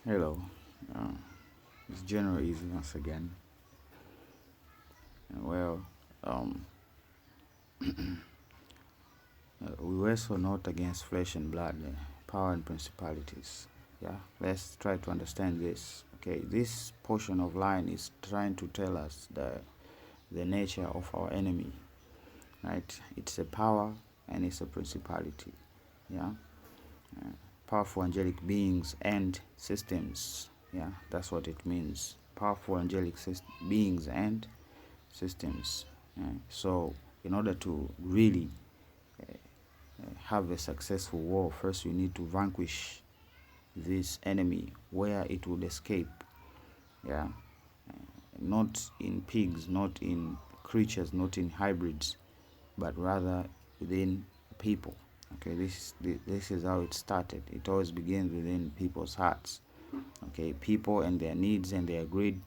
Hello, uh, it's General Easy once again. Well, um, we wrestle not against flesh and blood, power and principalities. Yeah, let's try to understand this. Okay, this portion of line is trying to tell us the nature of our enemy, right? It's a power and it's a principality. Yeah, powerful angelic beings and systems. Yeah, that's what it means. Powerful angelic beings and systems. So, in order to really have a successful war, first you need to vanquish this enemy where it would escape. Yeah, not in pigs, not in creatures, not in hybrids, but rather within people. Okay, this is how it started. It always begins within people's hearts. Okay, people and their needs and their greed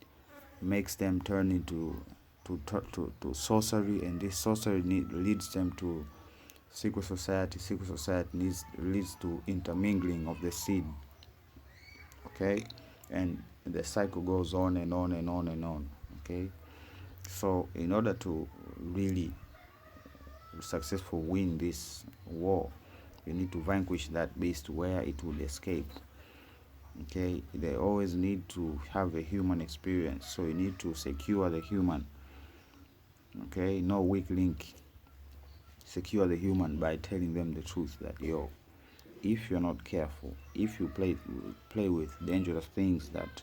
makes them turn into to sorcery, and this sorcery leads them to secret society. Secret society leads to intermingling of the seed. Okay, and the cycle goes on and on and on and on. Okay, so in order to really successful win this war, you need to vanquish that beast where it will escape. Okay, they always need to have a human experience, so you need to secure the human. Okay, no weak link. Secure the human by telling them the truth that, yo, if you're not careful, if you play with dangerous things that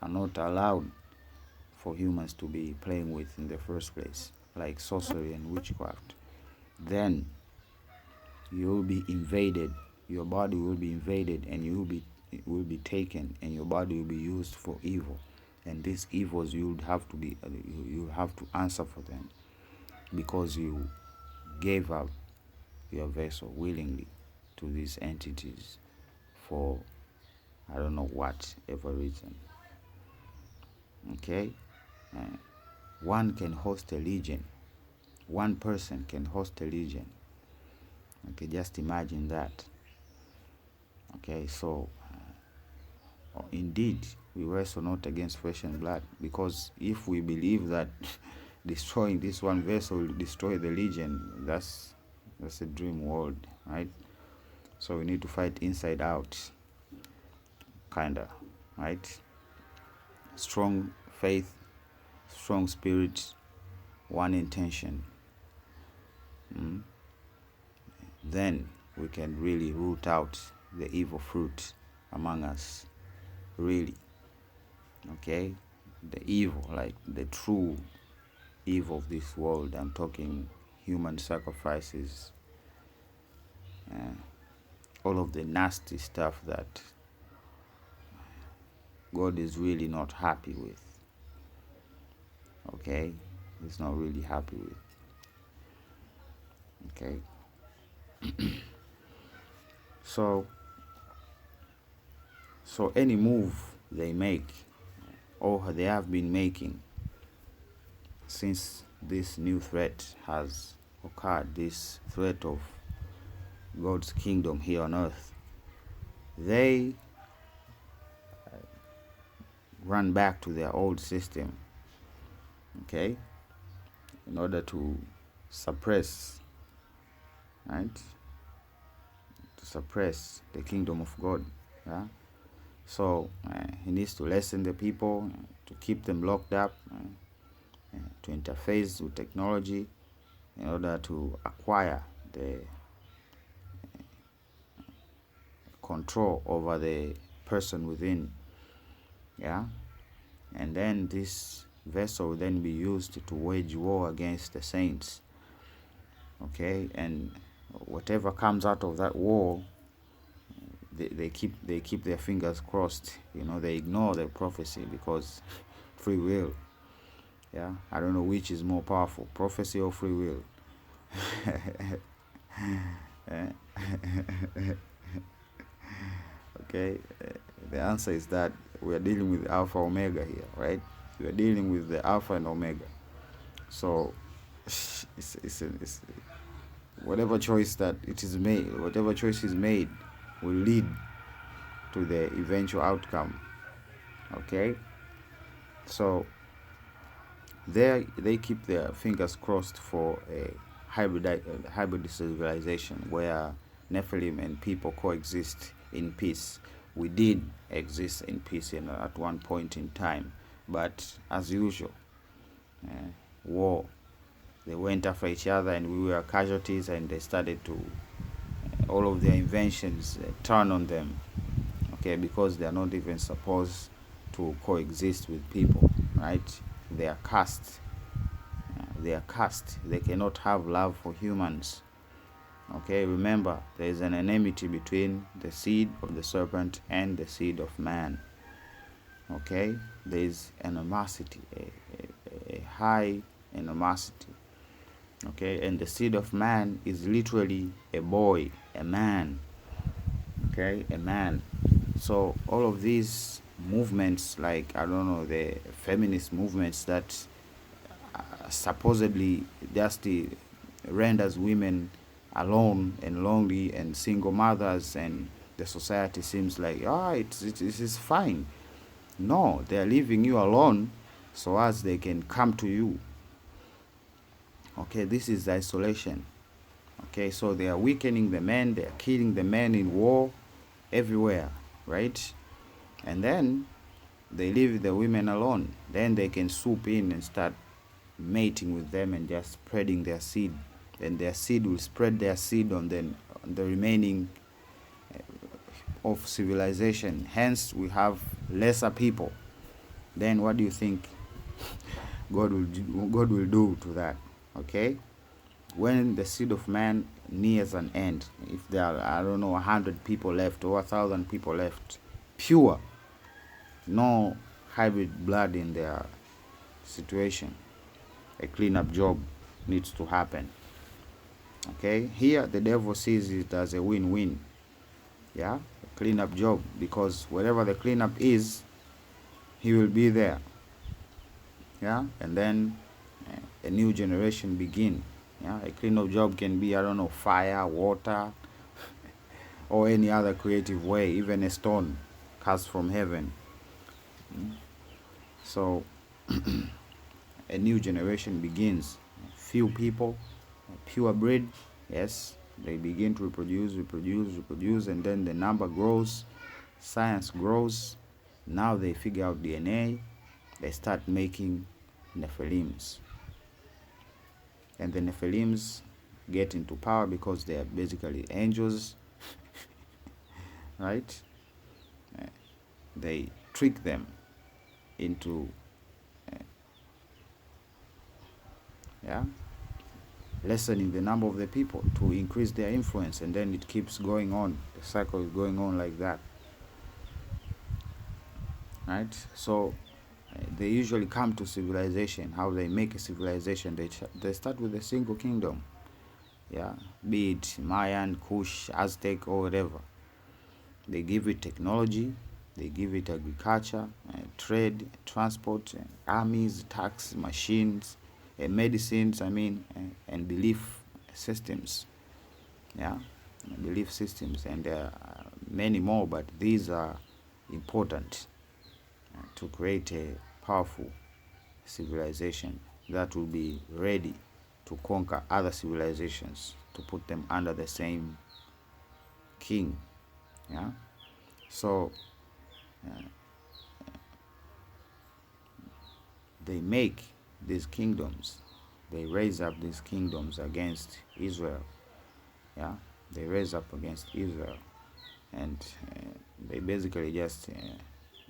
are not allowed for humans to be playing with in the first place, like sorcery and witchcraft, then you will be invaded. Your body will be invaded, and it will be taken, and your body will be used for evil. And these evils you have to answer for them, because you gave up your vessel willingly to these entities for I don't know whatever reason. Okay, uh, one can host a legion. One person can host a legion. Okay, just imagine that. Okay, so indeed we wrestle not against flesh and blood, because if we believe that destroying this one vessel will destroy the legion, that's a dream world, right? So we need to fight inside out, kinda, right? Strong faith, strong spirit, one intention. Then we can really root out the evil fruit among us. Really. Okay? The evil, like the true evil of this world. I'm talking human sacrifices, all of the nasty stuff that God is really not happy with. Okay? He's not really happy with. Okay? So any move they make, or they have been making since this new threat has occurred, this threat of God's kingdom here on earth, they run back to their old system, okay, in order to suppress, right, to suppress the kingdom of God. Yeah. So he needs to lessen the people, to keep them locked up, to interface with technology in order to acquire the control over the person within. Yeah. And then this vessel will then be used to wage war against the saints. Okay, and whatever comes out of that war, they keep their fingers crossed. They ignore the prophecy, because free will. Yeah, I don't know which is more powerful, prophecy or free will. Okay, the answer is that we are dealing with Alpha Omega here, right? We are dealing with the Alpha and Omega. So it's whatever choice that it is made, whatever choice is made, will lead to the eventual outcome. Okay, so they keep their fingers crossed for a hybrid civilization where Nephilim and people coexist in peace. We did exist in peace at one point in time, but as usual, war. They went after each other, and we were casualties, and they started to all of their inventions turn on them. Okay, because they are not even supposed to coexist with people, right? They are cursed. They are cursed. They cannot have love for humans. Okay, remember, there is an enmity between the seed of the serpent and the seed of man. Okay, there is animosity, a high animosity. Okay, and the seed of man is literally a boy, a man. Okay, a man. So all of these movements, like, I don't know, the feminist movements that supposedly just renders women alone and lonely and single mothers, and the society seems like, it is fine. No, they are leaving you alone so as they can come to you. Okay, this is isolation. Okay, so they are weakening the men, they are killing the men in war everywhere, right? And then they leave the women alone. Then they can swoop in and start mating with them and just spreading their seed. Then their seed will spread their seed on the remaining of civilization. Hence, we have lesser people. Then what do you think God will do to that? Okay, when the seed of man nears an end, if there are, I don't know, 100 people left or 1,000 people left, pure, no hybrid blood in their situation, a cleanup job needs to happen. Okay, here the devil sees it as a win-win. Yeah, a cleanup job, because wherever the cleanup is, he will be there. Yeah, and then a new generation begin. Yeah, a cleanup job can be, I don't know, fire, water, or any other creative way, even a stone cast from heaven. So a new generation begins. Few people, pure breed, yes, they begin to reproduce, and then the number grows, science grows. Now they figure out DNA, they start making Nephilims. And the Nephilims get into power because they are basically angels, right? They trick them into lessening the number of the people to increase their influence, and then it keeps going on. The cycle is going on like that, right? So they usually come to civilization. How they make a civilization? They start with a single kingdom, yeah, be it Mayan, Kush, Aztec, or whatever. They give it technology, they give it agriculture, trade, transport, armies, tax, machines, medicines, and belief systems. Yeah, belief systems, and there are many more, but these are important to create a powerful civilization that will be ready to conquer other civilizations, to put them under the same king. Yeah, so they make these kingdoms, they raise up these kingdoms against Israel. Yeah, they raise up against Israel, and they basically just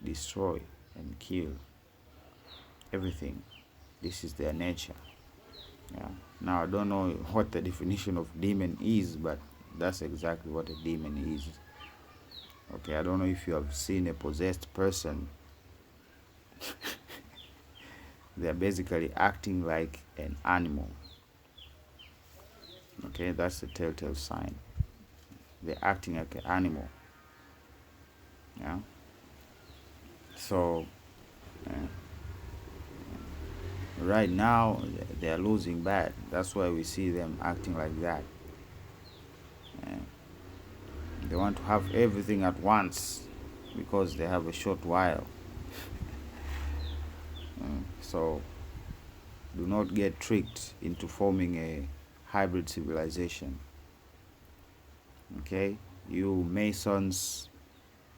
destroy and kill everything. This is their nature. Yeah. Now I don't know what the definition of demon is, but that's exactly what a demon is. Okay, I don't know if you have seen a possessed person. They're basically acting like an animal. Okay, that's the telltale sign. They're acting like an animal. Yeah. So right now they're losing bad. That's why we see them acting like that. They want to have everything at once. because they have a short while. So do not get tricked into forming a hybrid civilization. Okay, you Masons,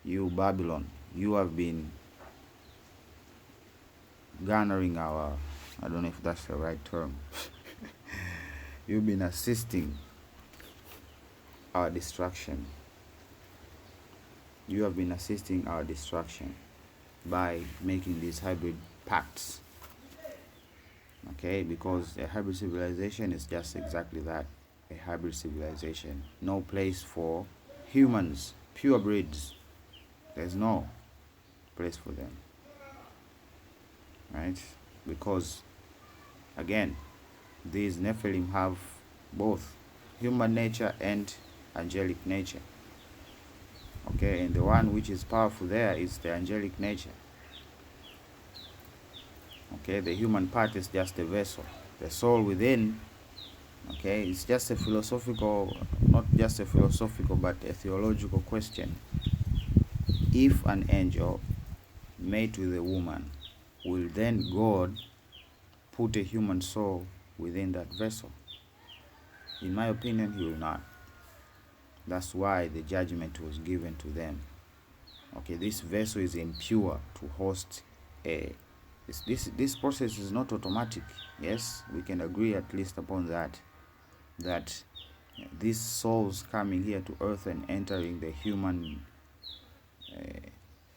you Babylon, you have been garnering our, I don't know if that's the right term, you've been assisting our destruction. You have been assisting our destruction by making these hybrid pacts. Okay, because a hybrid civilization is just exactly that, a hybrid civilization. No place for humans, pure breeds. There's no place for them. Right? Because, again, these Nephilim have both human nature and angelic nature. Okay, and the one which is powerful there is the angelic nature. Okay, the human part is just a vessel. The soul within, okay, it's just a philosophical, not just a philosophical, but a theological question. If an angel mate with a woman, will then God put a human soul within that vessel? In my opinion, he will not. That's why the judgment was given to them. Okay, this vessel is impure to host a... This process is not automatic. Yes, we can agree at least upon that. That these souls coming here to earth and entering the human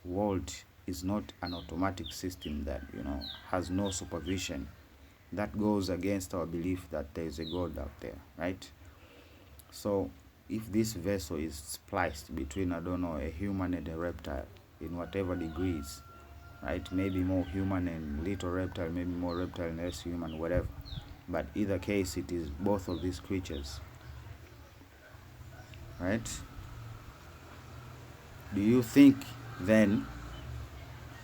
world is not an automatic system that, has no supervision. That goes against our belief that there is a God out there, right? So if this vessel is spliced between, I don't know, a human and a reptile in whatever degrees, right? Maybe more human and little reptile, maybe more reptile and less human, whatever. But either case, it is both of these creatures, right? Do you think then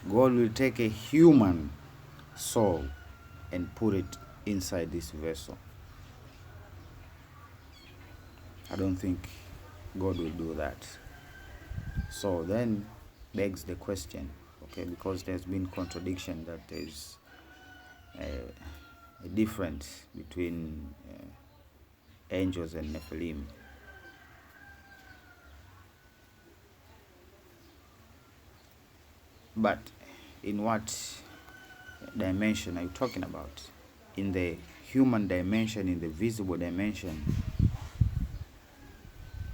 God will take a human soul and put it inside this vessel? I don't think God will do that. So then begs the question, okay, because there's been contradiction that there's a difference between angels and Nephilim. But in what dimension are you talking about? In the human dimension, in the visible dimension,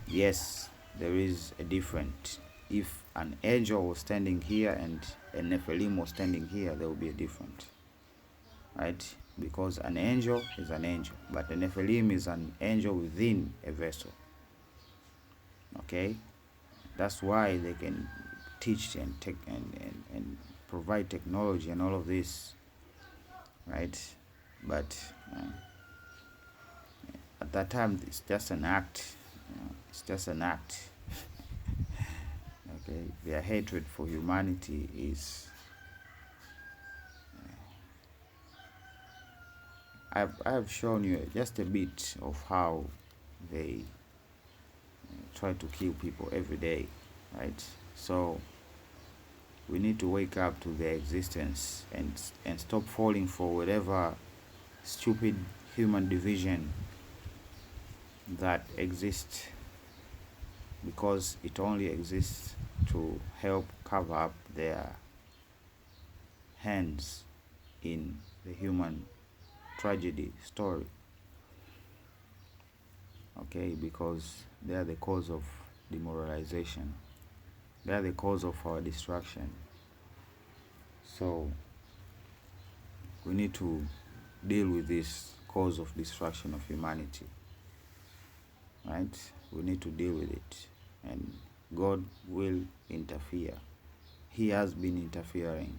yes, there is a difference. If an angel was standing here and a Nephilim was standing here, there will be a difference, right? Because an angel is an angel, but a Nephilim is an angel within a vessel. Okay, that's why they can teach and provide technology and all of this, right? But at that time, it's just an act. It's just an act. Okay, their hatred for humanity is. I've shown you just a bit of how they try to kill people every day, right? So we need to wake up to their existence and stop falling for whatever stupid human division that exists, because it only exists to help cover up their hands in the human tragedy story. Okay, because they are the cause of demoralization. They are the cause of our destruction. So we need to deal with this cause of destruction of humanity, right? We need to deal with it, and God will interfere. He has been interfering,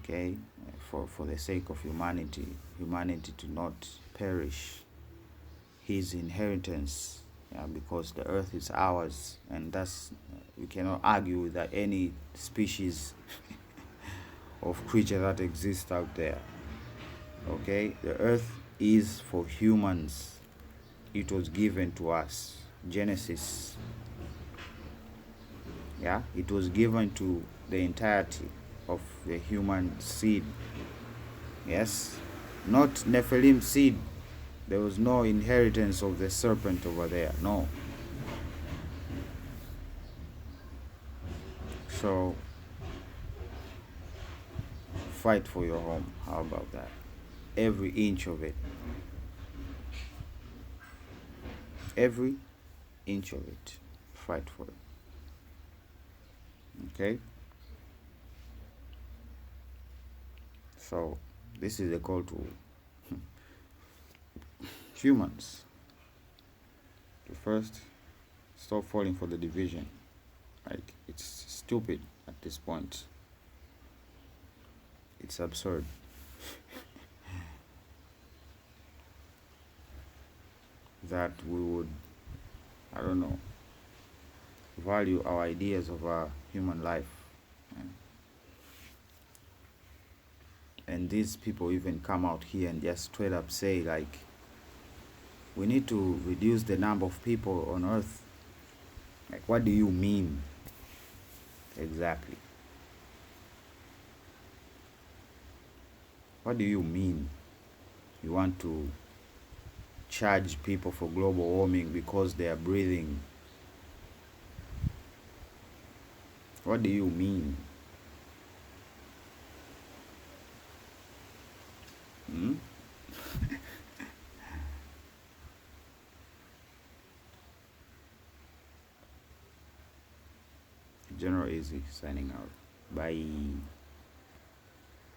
okay, for the sake of humanity to not perish, his inheritance, because the earth is ours, and that's, we cannot argue with that any species of creature that exists out there. Okay, the earth is for humans. It was given to us. Genesis Yeah, it was given to the entirety of the human seed. Yes, not Nephilim seed. There was no inheritance of the serpent over there. No. So fight for your home. How about that? Every inch of it. Every inch of it. Fight for it. Okay? So this is a call to humans to first stop falling for the division. Like, it's stupid at this point. It's absurd. That we would, I don't know, value our ideas of our human life. And these people even come out here and just straight up say, like, we need to reduce the number of people on earth. Like, what do you mean exactly? What do you mean? You want to charge people for global warming because they are breathing? What do you mean? Hmm? General Easy signing out. Bye.